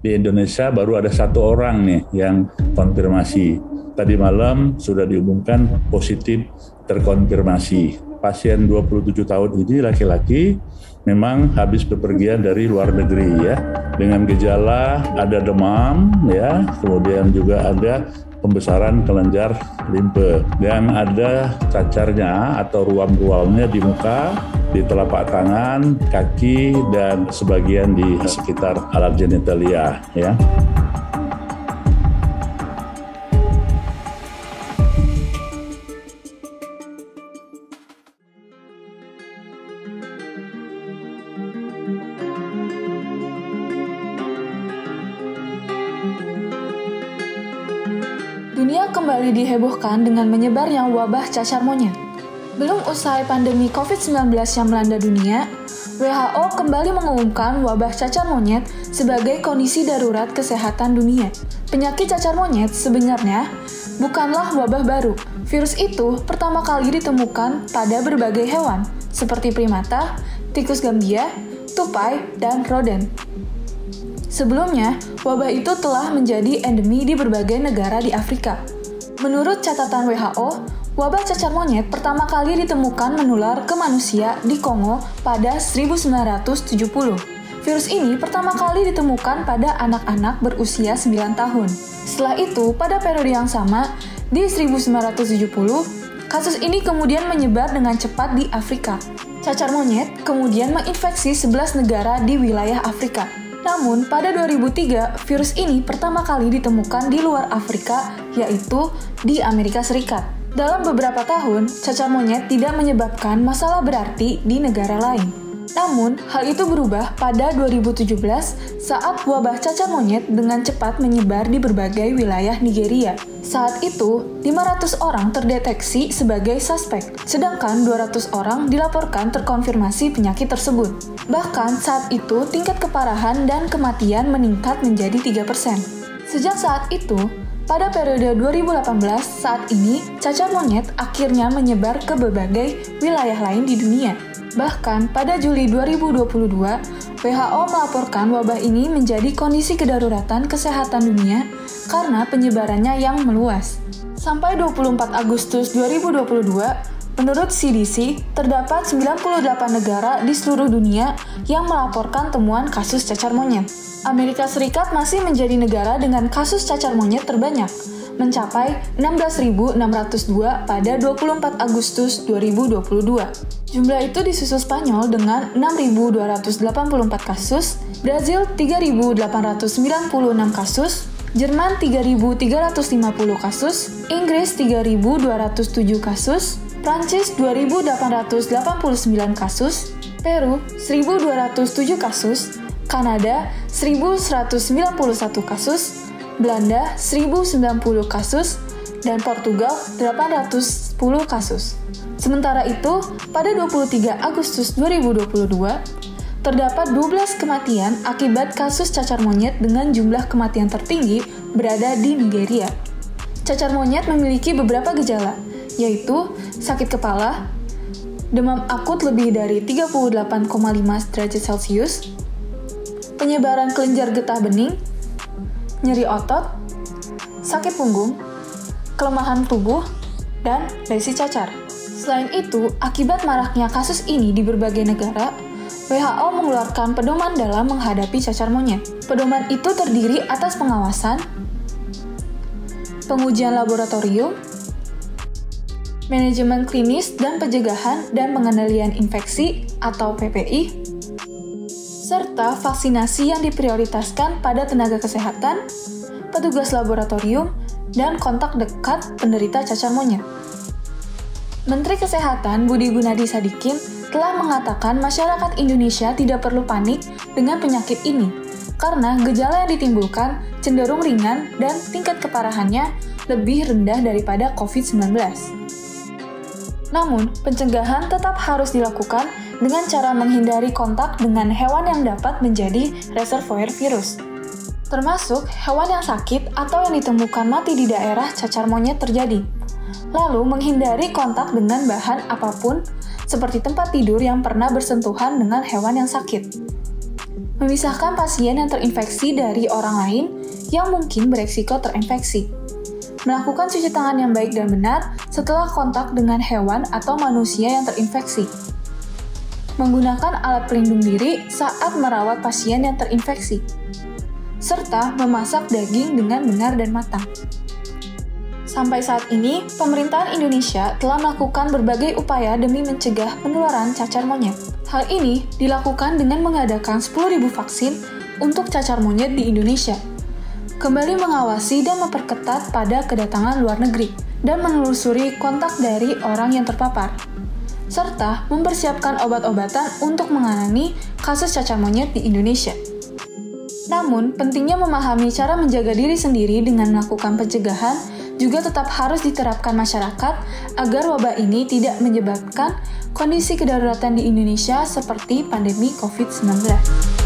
di Indonesia baru ada 1 orang nih yang konfirmasi. Tadi malam sudah diumumkan positif terkonfirmasi. Pasien 27 tahun ini laki-laki memang habis bepergian dari luar negeri ya. Dengan gejala ada demam ya, kemudian juga ada pembesaran kelenjar limfe dan ada cacarnya atau ruam-ruamnya di muka, di telapak tangan, kaki, dan sebagian di sekitar alat genitalia ya. Dunia kembali dihebohkan dengan menyebarnya wabah cacar monyet. Belum usai pandemi COVID-19 yang melanda dunia, WHO kembali mengumumkan wabah cacar monyet sebagai kondisi darurat kesehatan dunia. Penyakit cacar monyet sebenarnya bukanlah wabah baru. Virus itu pertama kali ditemukan pada berbagai hewan, seperti primata, tikus gambia, tupai, dan rodent. Sebelumnya, wabah itu telah menjadi endemi di berbagai negara di Afrika. Menurut catatan WHO, wabah cacar monyet pertama kali ditemukan menular ke manusia di Kongo pada 1970. Virus ini pertama kali ditemukan pada anak-anak berusia 9 tahun. Setelah itu, pada periode yang sama, di 1970, kasus ini kemudian menyebar dengan cepat di Afrika. Cacar monyet kemudian menginfeksi 11 negara di wilayah Afrika. Namun, pada 2003, virus ini pertama kali ditemukan di luar Afrika, yaitu di Amerika Serikat. Dalam beberapa tahun, cacar monyet tidak menyebabkan masalah berarti di negara lain. Namun, hal itu berubah pada 2017 saat wabah cacar monyet dengan cepat menyebar di berbagai wilayah Nigeria. Saat itu, 500 orang terdeteksi sebagai suspek, sedangkan 200 orang dilaporkan terkonfirmasi penyakit tersebut. Bahkan saat itu, tingkat keparahan dan kematian meningkat menjadi 3%. Sejak saat itu, pada periode 2018 saat ini, cacar monyet akhirnya menyebar ke berbagai wilayah lain di dunia. Bahkan pada Juli 2022, WHO melaporkan wabah ini menjadi kondisi kedaruratan kesehatan dunia karena penyebarannya yang meluas. Sampai 24 Agustus 2022, menurut CDC, terdapat 98 negara di seluruh dunia yang melaporkan temuan kasus cacar monyet. Amerika Serikat masih menjadi negara dengan kasus cacar monyet terbanyak, mencapai 16.602 pada 24 Agustus 2022. Jumlah itu disusul Spanyol dengan 6.284 kasus, Brazil 3.896 kasus, Jerman 3.350 kasus, Inggris 3.207 kasus, Prancis 2.889 kasus, Peru 1.207 kasus, Kanada 1.191 kasus, Belanda 1.090 kasus, dan Portugal 810 kasus. Sementara itu, pada 23 Agustus 2022, terdapat 12 kematian akibat kasus cacar monyet dengan jumlah kematian tertinggi berada di Nigeria. Cacar monyet memiliki beberapa gejala, yaitu sakit kepala, demam akut lebih dari 38,5 derajat Celcius, penyebaran kelenjar getah bening, nyeri otot, sakit punggung, kelemahan tubuh, dan lesi cacar. Selain itu, akibat maraknya kasus ini di berbagai negara, WHO mengeluarkan pedoman dalam menghadapi cacar monyet. Pedoman itu terdiri atas pengawasan, pengujian laboratorium, manajemen klinis dan pencegahan dan pengendalian infeksi atau PPI, serta vaksinasi yang diprioritaskan pada tenaga kesehatan, petugas laboratorium, dan kontak dekat penderita cacar monyet. Menteri Kesehatan Budi Gunadi Sadikin telah mengatakan masyarakat Indonesia tidak perlu panik dengan penyakit ini, karena gejala yang ditimbulkan cenderung ringan dan tingkat keparahannya lebih rendah daripada COVID-19. Namun, pencegahan tetap harus dilakukan dengan cara menghindari kontak dengan hewan yang dapat menjadi reservoir virus, termasuk hewan yang sakit atau yang ditemukan mati di daerah cacar monyet terjadi. Lalu, menghindari kontak dengan bahan apapun seperti tempat tidur yang pernah bersentuhan dengan hewan yang sakit. memisahkan pasien yang terinfeksi dari orang lain yang mungkin beresiko terinfeksi, melakukan cuci tangan yang baik dan benar setelah kontak dengan hewan atau manusia yang terinfeksi, menggunakan alat pelindung diri saat merawat pasien yang terinfeksi, serta memasak daging dengan benar dan matang. Sampai saat ini, pemerintahan Indonesia telah melakukan berbagai upaya demi mencegah penularan cacar monyet. Hal ini dilakukan dengan mengadakan 10.000 vaksin untuk cacar monyet di Indonesia, kembali mengawasi dan memperketat pada kedatangan luar negeri, dan menelusuri kontak dari orang yang terpapar, serta mempersiapkan obat-obatan untuk menangani kasus cacar monyet di Indonesia. Namun, pentingnya memahami cara menjaga diri sendiri dengan melakukan pencegahan juga tetap harus diterapkan masyarakat agar wabah ini tidak menyebabkan kondisi kedaruratan di Indonesia seperti pandemi COVID-19.